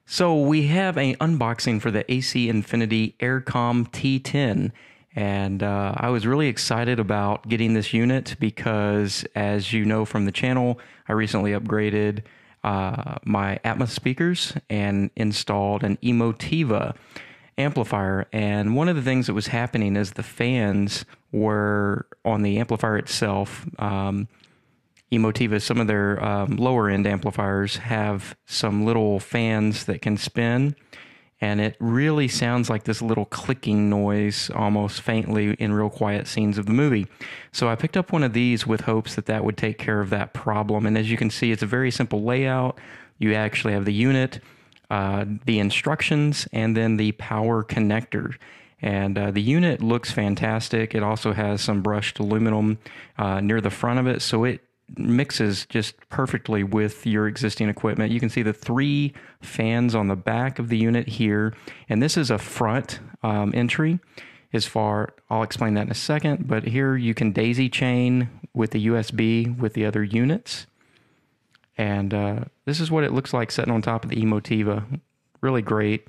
So we have an unboxing for the AC Infinity AIRCOM T10, and I was really excited about getting this unit because, as you know from the channel, I recently upgraded my Atmos speakers and installed an Emotiva amplifier. And one of the things that was happening is the fans were on the amplifier itself. Emotiva, some of their lower end amplifiers have some little fans that can spin, and it really sounds like this little clicking noise almost faintly in real quiet scenes of the movie. So I picked up one of these with hopes that that would take care of that problem. And as you can see, it's a very simple layout. You actually have the unit, the instructions, and then the power connector. And the unit looks fantastic. It also has some brushed aluminum near the front of it, so it mixes just perfectly with your existing equipment. You can see the 3 fans on the back of the unit here, and this is a front entry. I'll explain that in a second, but here you can daisy chain with the USB with the other units. And this is what it looks like sitting on top of the Emotiva. Really great,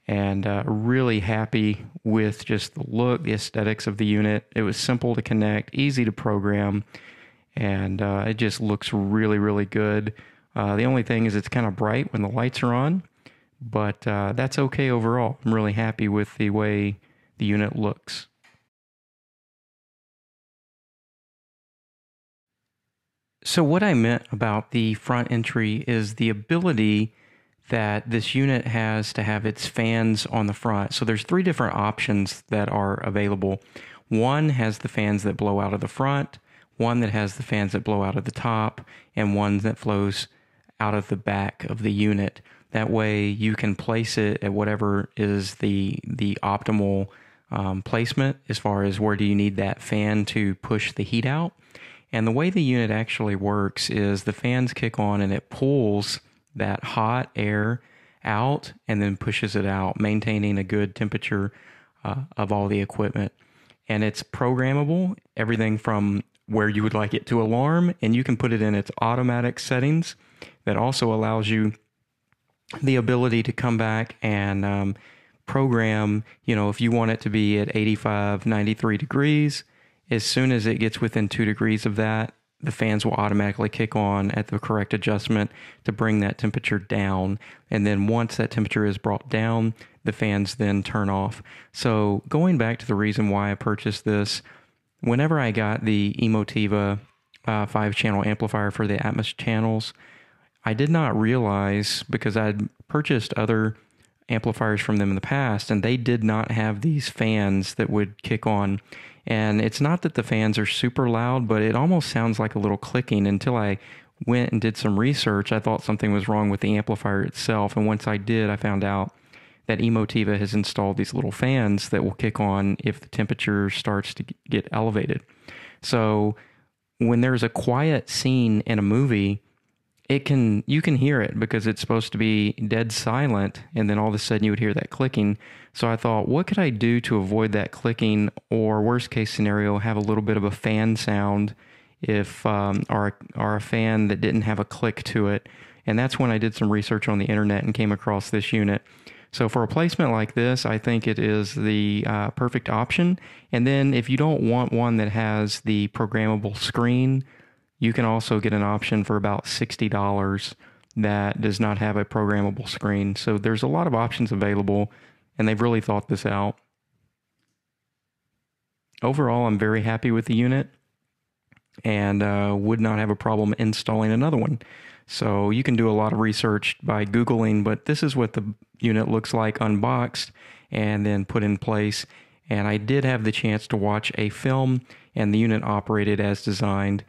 and really happy with just the look, the aesthetics of the unit. It was simple to connect, easy to program, and it just looks really, really good. The only thing is it's kind of bright when the lights are on, but that's okay overall. I'm really happy with the way the unit looks. So what I meant about the front entry is the ability that this unit has to have its fans on the front. So there's 3 different options that are available. One has the fans that blow out of the front, one that has the fans that blow out of the top, and one that flows out of the back of the unit. That way you can place it at whatever is the optimal placement as far as where do you need that fan to push the heat out. And the way the unit actually works is the fans kick on and it pulls that hot air out and then pushes it out, maintaining a good temperature of all the equipment. And it's programmable, everything from where you would like it to alarm, and you can put it in its automatic settings. That also allows you the ability to come back and program, if you want it to be at 85, 93 degrees, as soon as it gets within 2 degrees of that, the fans will automatically kick on at the correct adjustment to bring that temperature down. And then once that temperature is brought down, the fans then turn off. So going back to the reason why I purchased this, whenever I got the Emotiva 5-channel amplifier for the Atmos channels, I did not realize, because I'd purchased other amplifiers from them in the past, and they did not have these fans that would kick on. And it's not that the fans are super loud, but it almost sounds like a little clicking. Until I went and did some research, I thought something was wrong with the amplifier itself. And once I did, I found out that Emotiva has installed these little fans that will kick on if the temperature starts to get elevated. So when there's a quiet scene in a movie, you can hear it because it's supposed to be dead silent, and then all of a sudden you would hear that clicking. So I thought, what could I do to avoid that clicking, or worst case scenario, have a little bit of a fan sound if or a fan that didn't have a click to it. And that's when I did some research on the internet and came across this unit. So for a placement like this, I think it is the perfect option. And then if you don't want one that has the programmable screen, you can also get an option for about $60 that does not have a programmable screen. So there's a lot of options available, and they've really thought this out. Overall, I'm very happy with the unit, and would not have a problem installing another one. So you can do a lot of research by Googling, but this is what the unit looks like unboxed and then put in place. And I did have the chance to watch a film, and the unit operated as designed.